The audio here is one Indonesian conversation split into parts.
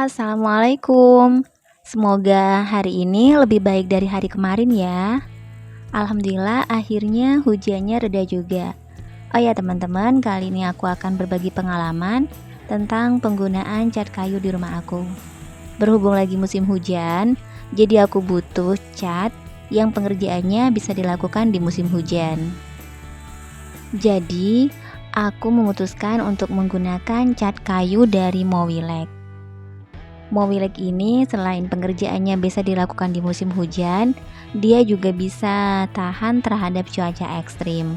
Assalamualaikum. Semoga hari ini lebih baik dari hari kemarin ya. Alhamdulillah akhirnya hujannya reda juga. Oh ya teman-teman, kali ini aku akan berbagi pengalaman tentang penggunaan cat kayu di rumah aku. Berhubung lagi musim hujan, jadi aku butuh cat yang pengerjaannya bisa dilakukan di musim hujan. Jadi, aku memutuskan untuk menggunakan cat kayu dari Mowileg. Mowileg ini selain pengerjaannya bisa dilakukan di musim hujan, dia juga bisa tahan terhadap cuaca ekstrim.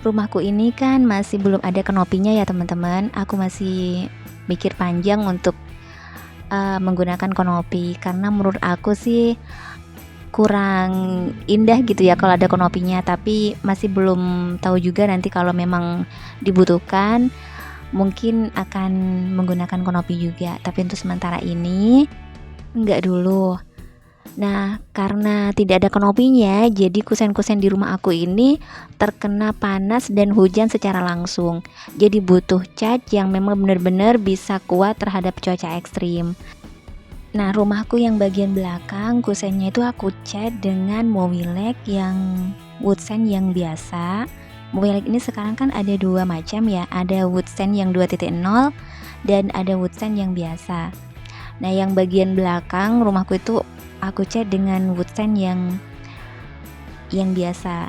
Rumahku ini kan masih belum ada kenopinya ya teman-teman. Aku masih mikir panjang untuk menggunakan kenopi, karena menurut aku sih kurang indah gitu ya kalau ada kenopinya. Tapi masih belum tahu juga, nanti kalau memang dibutuhkan mungkin akan menggunakan konopi juga, tapi untuk sementara ini enggak dulu. Nah, karena tidak ada konopinya, jadi kusen-kusen di rumah aku ini terkena panas dan hujan secara langsung. Jadi butuh cat yang memang benar-benar bisa kuat terhadap cuaca ekstrim. Nah, rumahku yang bagian belakang kusennya itu aku cat dengan Mowileg yang wood sand yang biasa. Mowileg ini sekarang kan ada dua macam ya, ada wood sand yang 2.0 dan ada wood sand yang biasa. Nah, yang bagian belakang rumahku itu aku cat dengan wood sand yang biasa.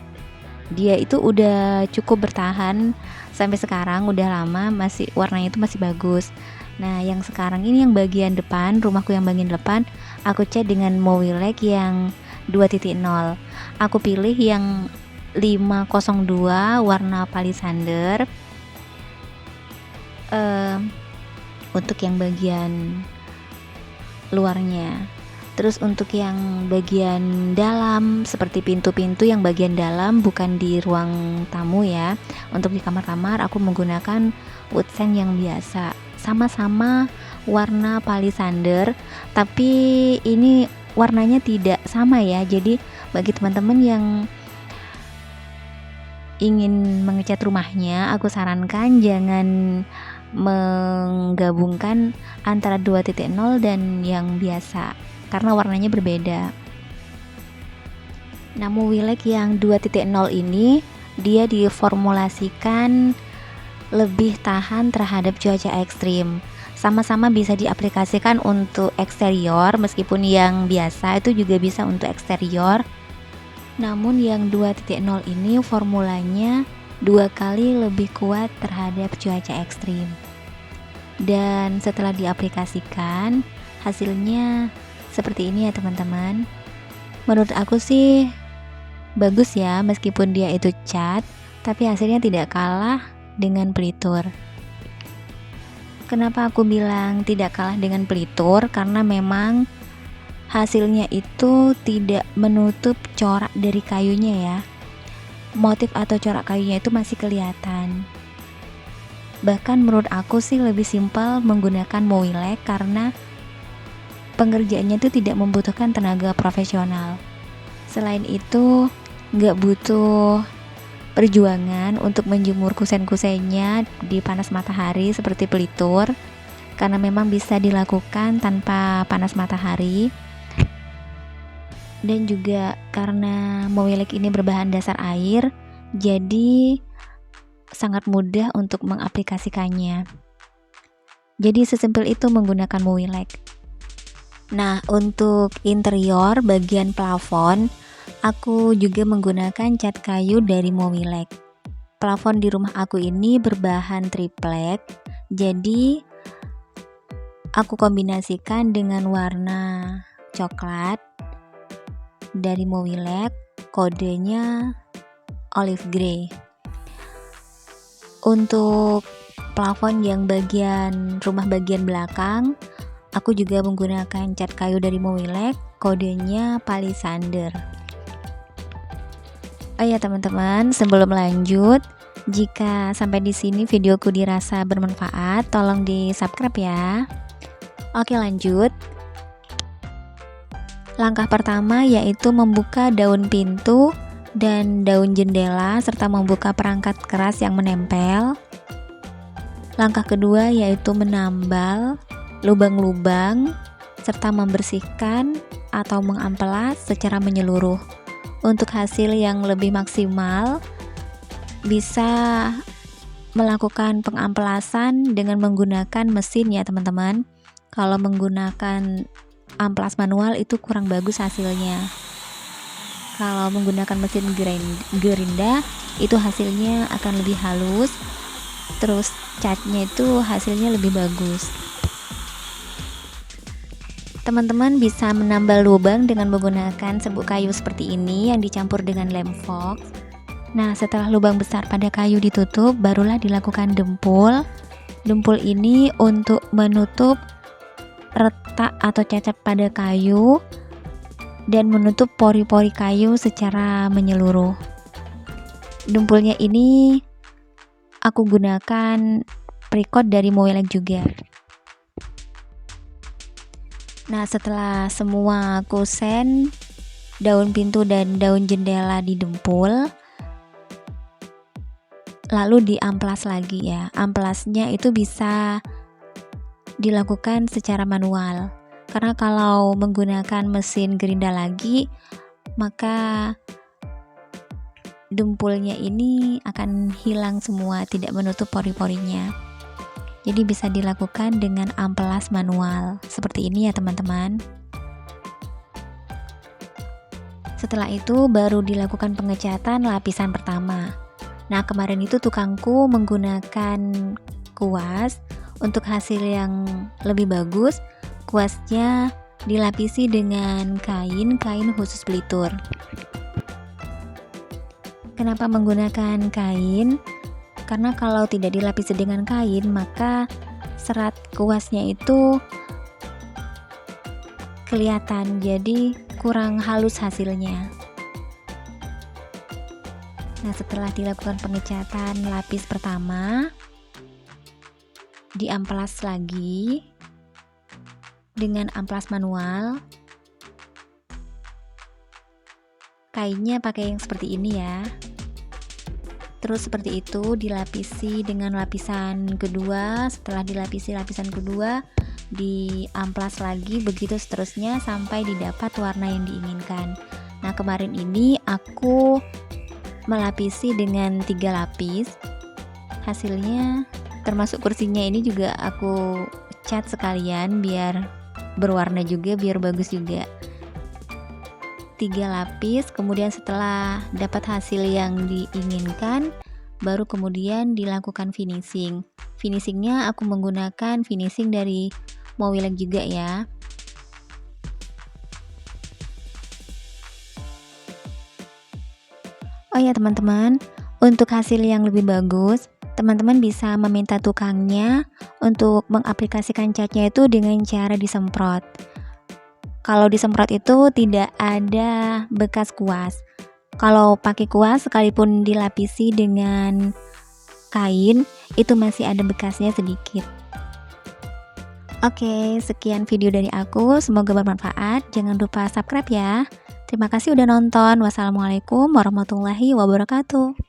Dia itu udah cukup bertahan sampai sekarang, udah lama, masih warnanya itu masih bagus. Nah, yang sekarang ini yang bagian depan, rumahku yang bagian depan, aku cat dengan Mowileg yang 2.0. Aku pilih yang 502 warna palisander. Untuk yang bagian luarnya. Terus untuk yang bagian dalam, seperti pintu-pintu yang bagian dalam, bukan di ruang tamu ya. Untuk di kamar-kamar aku menggunakan wood sand yang biasa. Sama-sama warna palisander, tapi ini warnanya tidak sama ya. Jadi bagi teman-teman yang ingin mengecat rumahnya, aku sarankan jangan menggabungkan antara 2.0 dan yang biasa, karena warnanya berbeda. Nah, Mowileg yang 2.0 ini dia diformulasikan lebih tahan terhadap cuaca ekstrim. Sama-sama bisa diaplikasikan untuk eksterior, meskipun yang biasa itu juga bisa untuk eksterior. Namun yang 2.0 ini formulanya 2 kali lebih kuat terhadap cuaca ekstrim. Dan setelah diaplikasikan, hasilnya seperti ini ya teman-teman. Menurut aku sih bagus ya, meskipun dia itu cat, tapi hasilnya tidak kalah dengan pelitur. Kenapa aku bilang tidak kalah dengan pelitur? Karena memang hasilnya itu tidak menutup corak dari kayunya ya. Motif atau corak kayunya itu masih kelihatan. Bahkan menurut aku sih lebih simpel menggunakan Mowileg, karena pengerjaannya itu tidak membutuhkan tenaga profesional. Selain itu nggak butuh perjuangan untuk menjemur kusen-kusennya di panas matahari seperti pelitur, karena memang bisa dilakukan tanpa panas matahari. Dan juga karena Mowileg ini berbahan dasar air, jadi sangat mudah untuk mengaplikasikannya. Jadi sesimpel itu menggunakan Mowileg. Nah, untuk interior bagian plafon, aku juga menggunakan cat kayu dari Mowileg. Plafon di rumah aku ini berbahan triplek, jadi aku kombinasikan dengan warna coklat dari Mowileg, kodenya olive grey. Untuk plafon yang bagian rumah bagian belakang, aku juga menggunakan cat kayu dari Mowileg, kodenya palisander. Oh ya teman-teman, sebelum lanjut, jika sampai di sini videoku dirasa bermanfaat, tolong di-subscribe ya. Oke, lanjut. Langkah pertama yaitu membuka daun pintu dan daun jendela serta membuka perangkat keras yang menempel. Langkah kedua yaitu menambal lubang-lubang serta membersihkan atau mengamplas secara menyeluruh. Untuk hasil yang lebih maksimal, bisa melakukan pengamplasan dengan menggunakan mesin ya teman-teman. Kalau menggunakan amplas manual itu kurang bagus hasilnya. Kalau menggunakan mesin gerinda itu hasilnya akan lebih halus, terus catnya itu hasilnya lebih bagus. Teman-teman bisa menambal lubang dengan menggunakan serbuk kayu seperti ini yang dicampur dengan lem fox. Nah, setelah lubang besar pada kayu ditutup, barulah dilakukan dempul. Dempul ini untuk menutup retak atau cacat pada kayu dan menutup pori-pori kayu secara menyeluruh. Dempulnya ini aku gunakan Pricot dari Mowileg juga. Nah, setelah semua kusen, daun pintu dan daun jendela didempul, lalu diamplas lagi ya. Amplasnya itu bisa dilakukan secara manual. Karena kalau menggunakan mesin gerinda lagi, maka dempulnya ini akan hilang semua, tidak menutup pori-porinya. Jadi bisa dilakukan dengan amplas manual seperti ini ya teman-teman. Setelah itu baru dilakukan pengecatan lapisan pertama. Nah, kemarin itu tukangku menggunakan kuas. Untuk hasil yang lebih bagus, kuasnya dilapisi dengan kain khusus pelitur. Kenapa menggunakan kain? Karena kalau tidak dilapisi dengan kain, maka serat kuasnya itu kelihatan, jadi kurang halus hasilnya. Nah, setelah dilakukan pengecatan lapis pertama, diamplas lagi dengan amplas manual. Kainnya pakai yang seperti ini ya. Terus seperti itu dilapisi dengan lapisan kedua. Setelah dilapisi lapisan kedua, diamplas lagi, begitu seterusnya sampai didapat warna yang diinginkan. Nah, kemarin ini aku melapisi dengan 3 lapis. Hasilnya termasuk kursinya ini juga aku cat sekalian biar berwarna juga, biar bagus juga. 3 lapis, kemudian setelah dapat hasil yang diinginkan, baru kemudian dilakukan finishing. Finishingnya aku menggunakan finishing dari Mowileg juga ya. Oh ya teman-teman, untuk hasil yang lebih bagus, teman-teman bisa meminta tukangnya untuk mengaplikasikan catnya itu dengan cara disemprot. Kalau disemprot itu tidak ada bekas kuas. Kalau pakai kuas sekalipun dilapisi dengan kain, itu masih ada bekasnya sedikit. Oke, sekian video dari aku, semoga bermanfaat. Jangan lupa subscribe ya. Terima kasih udah nonton. Wassalamualaikum warahmatullahi wabarakatuh.